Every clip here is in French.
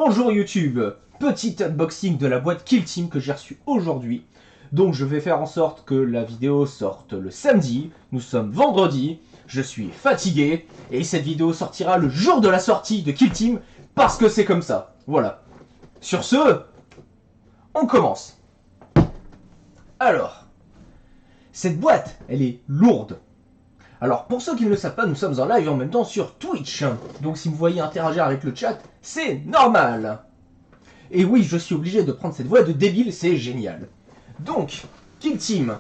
Bonjour YouTube, petit unboxing de la boîte Kill Team que j'ai reçue aujourd'hui. Donc je vais faire en sorte que la vidéo sorte le samedi, nous sommes vendredi, je suis fatigué et cette vidéo sortira le jour de la sortie de Kill Team parce que c'est comme ça. Voilà. Sur ce, on commence. Alors, cette boîte, elle est lourde. Alors, pour ceux qui ne le savent pas, nous sommes en live en même temps sur Twitch. Donc, si vous voyez interagir avec le chat, c'est normal. Et oui, je suis obligé de prendre cette voix de débile, c'est génial. Donc, Kill Team,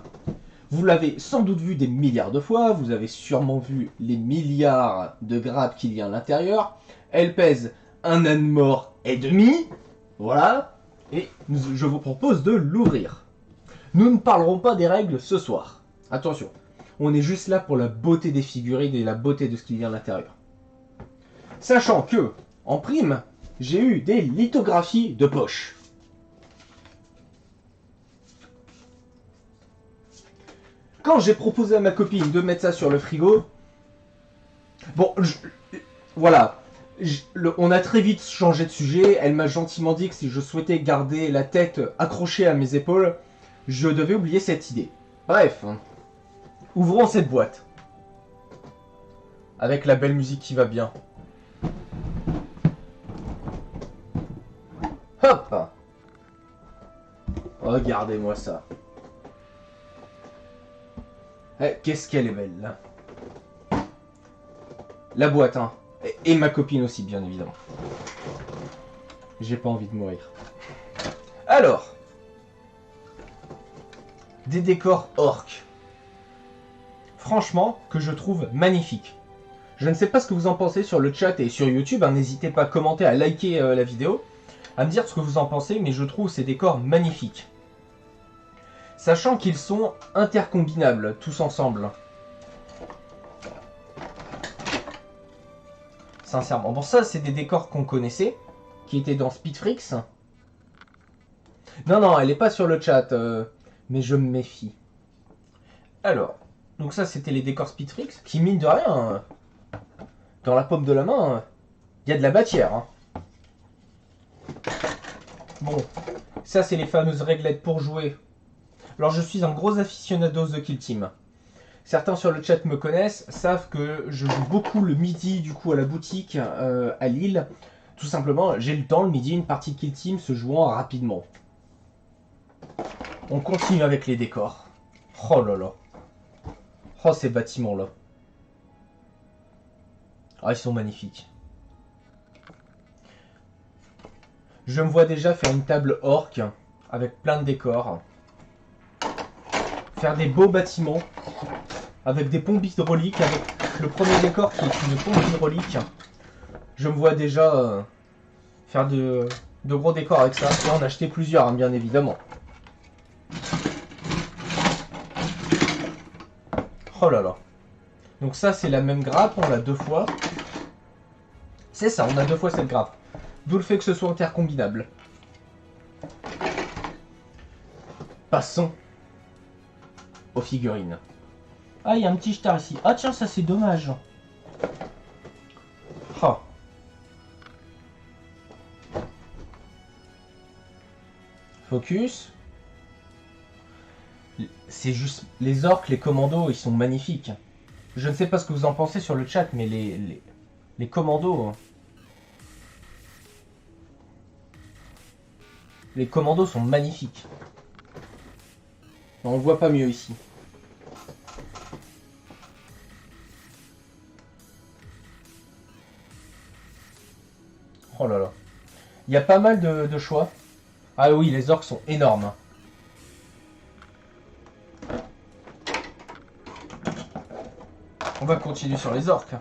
vous l'avez sans doute vu des milliards de fois, vous avez sûrement vu les milliards de grappes qu'il y a à l'intérieur. Elle pèse un âne mort et demi, voilà, et je vous propose de l'ouvrir. Nous ne parlerons pas des règles ce soir. Attention. On est juste là pour la beauté des figurines et la beauté de ce qu'il y a à l'intérieur. Sachant que, en prime, j'ai eu des lithographies de poche. Quand j'ai proposé à ma copine de mettre ça sur le frigo, bon, voilà, on a très vite changé de sujet. Elle m'a gentiment dit que si je souhaitais garder la tête accrochée à mes épaules, je devais oublier cette idée. Bref. Ouvrons cette boîte. Avec la belle musique qui va bien. Hop! Regardez-moi ça. Eh, qu'est-ce qu'elle est belle, là. La boîte, hein. Et ma copine aussi, bien évidemment. J'ai pas envie de mourir. Alors. Des décors orques. Franchement, que je trouve magnifique. Je ne sais pas ce que vous en pensez sur le chat et sur YouTube, hein, n'hésitez pas à commenter, à liker la vidéo, à me dire ce que vous en pensez, mais je trouve ces décors magnifiques. Sachant qu'ils sont intercombinables, tous ensemble. Sincèrement. Bon, ça, c'est des décors qu'on connaissait, qui étaient dans Speedfrix. Non, elle n'est pas sur le chat, mais je me méfie. Alors... Donc ça, c'était les décors Speedfrix, qui, mine de rien, dans la paume de la main, il y a de la matière. Hein. Bon, ça, c'est les fameuses réglettes pour jouer. Alors, je suis un gros aficionados de Kill Team. Certains sur le chat me connaissent, savent que je joue beaucoup le midi, du coup, à la boutique à Lille. Tout simplement, j'ai le temps, le midi, une partie de Kill Team se jouant rapidement. On continue avec les décors. Oh là là. Oh, ces bâtiments-là. Ah, ils sont magnifiques. Je me vois déjà faire une table orque avec plein de décors. Faire des beaux bâtiments avec des pompes hydrauliques. Avec le premier décor qui est une pompe hydraulique. Je me vois déjà faire de gros décors avec ça. Et en acheter plusieurs, hein, bien évidemment. Oh là là. Donc ça, c'est la même grappe, on l'a deux fois. C'est ça, on a deux fois cette grappe. D'où le fait que ce soit intercombinable. Passons aux figurines. Ah, il y a un petit star ici. Ah tiens, ça c'est dommage. Oh. Focus. C'est juste... Les orques, les commandos, ils sont magnifiques. Je ne sais pas ce que vous en pensez sur le chat, mais les commandos... Hein. Les commandos sont magnifiques. On ne voit pas mieux ici. Oh là là. Il y a pas mal de choix. Ah oui, les orques sont énormes. On va continuer sur les orques.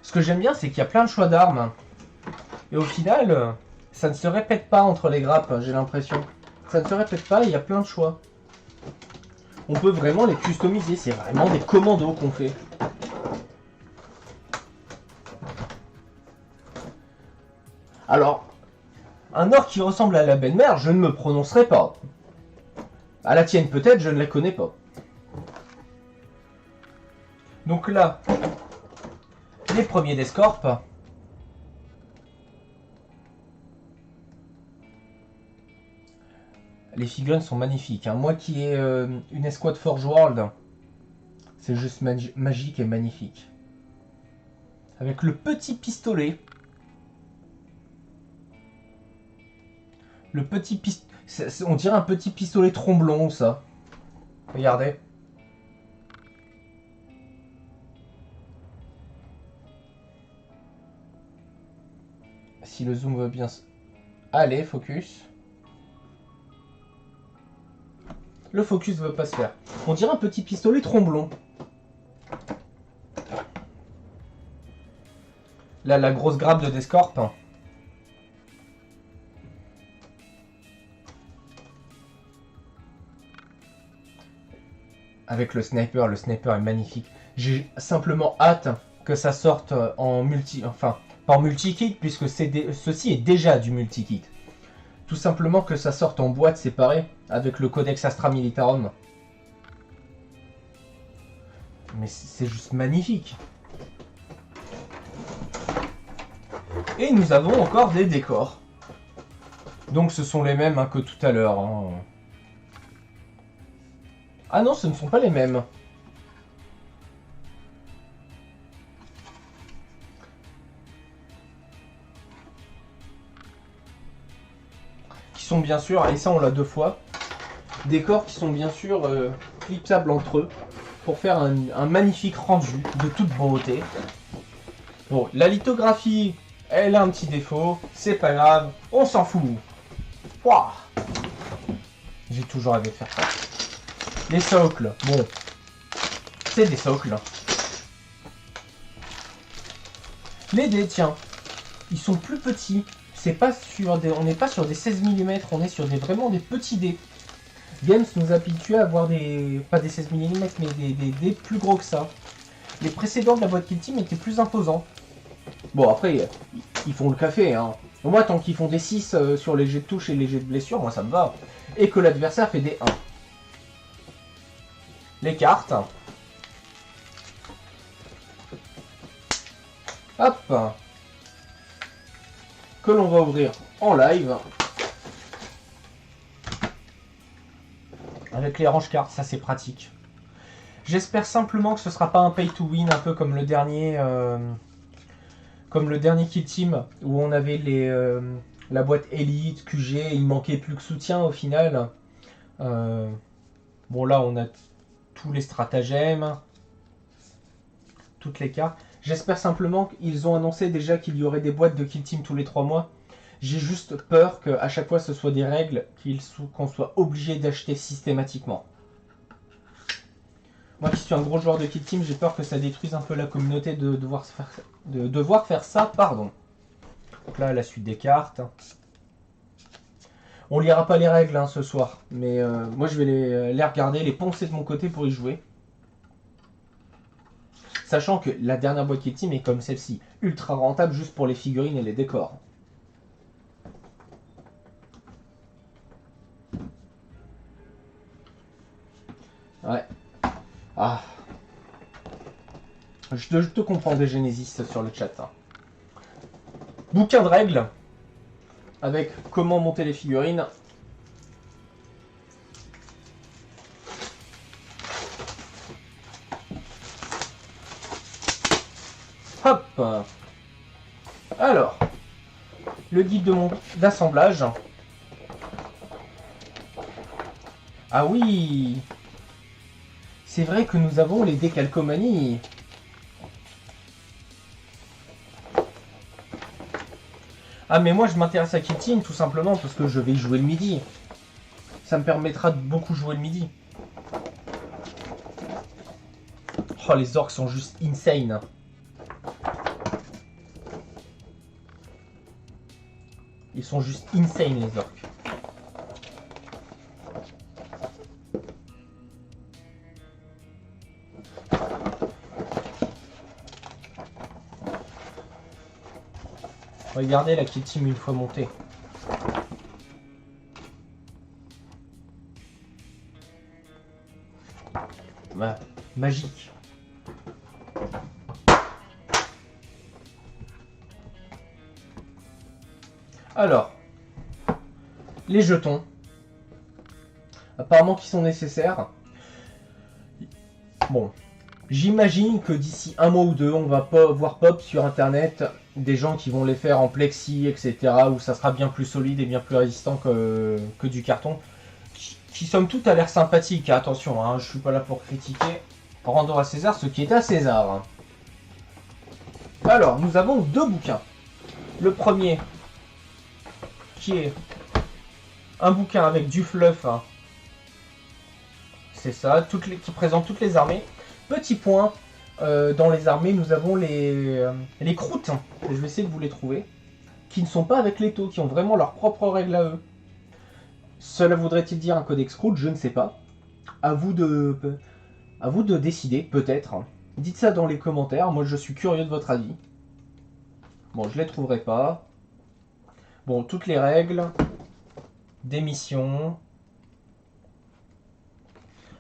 Ce que j'aime bien, c'est qu'il y a plein de choix d'armes. Et au final, ça ne se répète pas entre les grappes, j'ai l'impression. Ça ne se répète pas, il y a plein de choix. On peut vraiment les customiser, c'est vraiment des commandos qu'on fait. Alors, un orc qui ressemble à la belle-mère, je ne me prononcerai pas. À la tienne peut-être, je ne la connais pas. Donc là, les premiers d'escorpe. Les figurines sont magnifiques. Hein. Moi qui ai une escouade Forge World, c'est juste magique et magnifique. Avec le petit pistolet. Le petit pistolet. On dirait un petit pistolet tromblon, ça. Regardez. Si le zoom veut bien... Allez, focus. Le focus veut pas se faire. On dirait un petit pistolet tromblon. Là, la grosse grappe de Descorp. Avec le sniper est magnifique. J'ai simplement hâte que ça sorte en multi... Enfin, pas en multi-kit, puisque ceci est déjà du multi-kit. Tout simplement que ça sorte en boîte séparée, avec le Codex Astra Militarum. Mais c'est juste magnifique. Et nous avons encore des décors. Donc ce sont les mêmes hein, que tout à l'heure. Hein. Ah non, ce ne sont pas les mêmes. Qui sont bien sûr, et ça on l'a 2 fois, décors qui sont bien sûr clipsables entre eux pour faire un magnifique rendu de toute beauté. Bon, la lithographie, elle a un petit défaut, c'est pas grave, on s'en fout. Ouah. J'ai toujours rêvé de faire ça. Les socles, bon, c'est des socles. Les dés, tiens, ils sont plus petits. C'est pas sur des, on n'est pas sur des 16 mm, on est sur vraiment des petits dés. Games nous habitue à avoir des, pas des 16 mm, mais des dés plus gros que ça. Les précédents de la boîte Kill Team étaient plus imposants. Bon, après, ils font le café, hein. Moi, tant qu'ils font des 6 sur les jets de touche et les jets de blessure, moi ça me va. Et que l'adversaire fait des 1. Les cartes. Hop. Que l'on va ouvrir en live. Avec les range cartes, ça c'est pratique. J'espère simplement que ce sera pas un pay to win, un peu comme le dernier Kill Team, où on avait la boîte Elite, QG, et il manquait plus que soutien au final. Bon là on a tous les stratagèmes, toutes les cartes. J'espère simplement qu'ils ont annoncé déjà qu'il y aurait des boîtes de Kill Team tous les 3 mois. J'ai juste peur qu'à chaque fois ce soit des règles qu'on soit obligé d'acheter systématiquement. Moi qui suis un gros joueur de Kill Team, j'ai peur que ça détruise un peu la communauté de devoir faire ça. Pardon. Donc là, la suite des cartes. On lira pas les règles hein, ce soir, mais moi je vais les regarder, les poncer de mon côté pour y jouer. Sachant que la dernière boîte Kill Team est comme celle-ci, ultra rentable juste pour les figurines et les décors. Ouais. Ah. Je te comprends des Genesis sur le chat. Hein. Bouquin de règles avec comment monter les figurines. Hop. Alors, le guide d'assemblage. Ah oui. C'est vrai que nous avons les décalcomanies. Ah mais moi je m'intéresse à Kill Team tout simplement parce que je vais y jouer le midi. Ça me permettra de beaucoup jouer le midi. Oh les orques sont juste insane. Ils sont juste insane les orques. Regardez la Kill Team une fois montée. Bah, magique. Alors, les jetons. Apparemment qui sont nécessaires. Bon, j'imagine que d'ici un mois ou deux, on va pas voir pop sur internet des gens qui vont les faire en plexi, etc. Où ça sera bien plus solide et bien plus résistant que du carton. Qui somme toute a l'air sympathique. Attention, hein, je suis pas là pour critiquer. Rendons à César ce qui est à César. Alors, nous avons deux bouquins. Le premier, qui est un bouquin avec du fluff. Hein. C'est ça, qui présente toutes les armées. Petit point, dans les armées, nous avons les croûtes. Je vais essayer de vous les trouver. Qui ne sont pas avec les taux, qui ont vraiment leurs propres règles à eux. Cela voudrait-il dire un codex croûte? Je ne sais pas. À vous de décider, peut-être. Dites ça dans les commentaires, moi je suis curieux de votre avis. Bon, je les trouverai pas. Bon, toutes les règles. Des missions.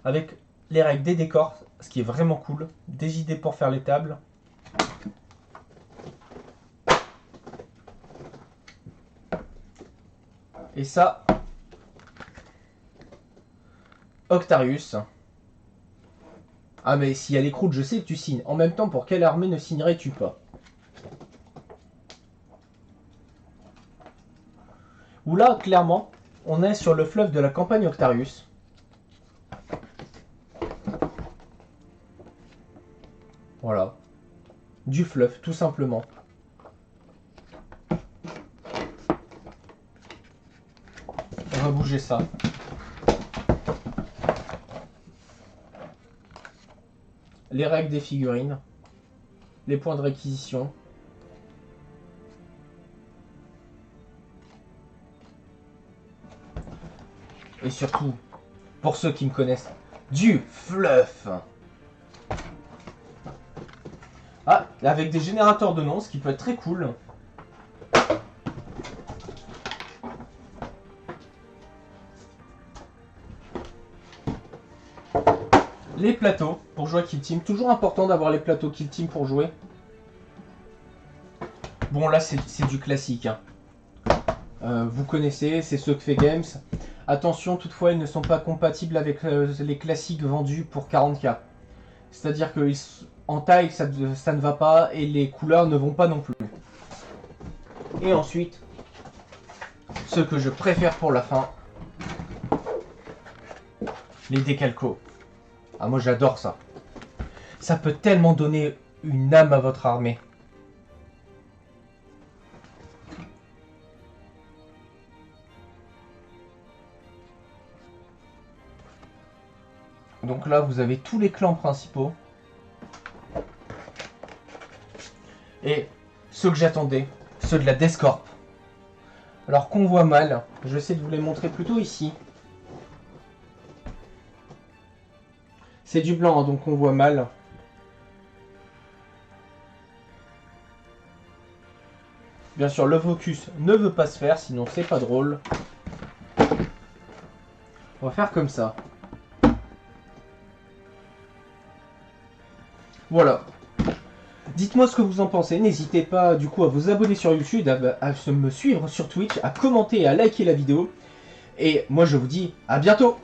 Avec les règles des décors, ce qui est vraiment cool. Des idées pour faire les tables. Et ça, Octarius. Ah mais s'il y a les croûtes, je sais que tu signes. En même temps, pour quelle armée ne signerais-tu pas? Où là, clairement, on est sur le fleuve de la campagne Octarius. Voilà. Du fluff, tout simplement. On va bouger ça. Les règles des figurines. Les points de réquisition. Et surtout, pour ceux qui me connaissent, du fluff. Ah, avec des générateurs de noms, ce qui peut être très cool. Les plateaux pour jouer à Kill Team. Toujours important d'avoir les plateaux Kill Team pour jouer. Bon, là, c'est du classique. Hein. Vous connaissez, c'est ceux que fait Games. Attention, toutefois, ils ne sont pas compatibles avec les classiques vendus pour 40K. C'est-à-dire qu'en taille, ça ne va pas et les couleurs ne vont pas non plus. Et ensuite, ce que je préfère pour la fin, les décalcos. Ah, moi j'adore ça. Ça peut tellement donner une âme à votre armée. Donc là, vous avez tous les clans principaux. Et ceux que j'attendais, ceux de la Descorp. Alors qu'on voit mal, je vais essayer de vous les montrer plutôt ici. C'est du blanc, hein, donc on voit mal. Bien sûr, le focus ne veut pas se faire, sinon c'est pas drôle. On va faire comme ça. Voilà. Dites-moi ce que vous en pensez. N'hésitez pas du coup à vous abonner sur YouTube, à me suivre sur Twitch, à commenter et à liker la vidéo. Et moi je vous dis à bientôt.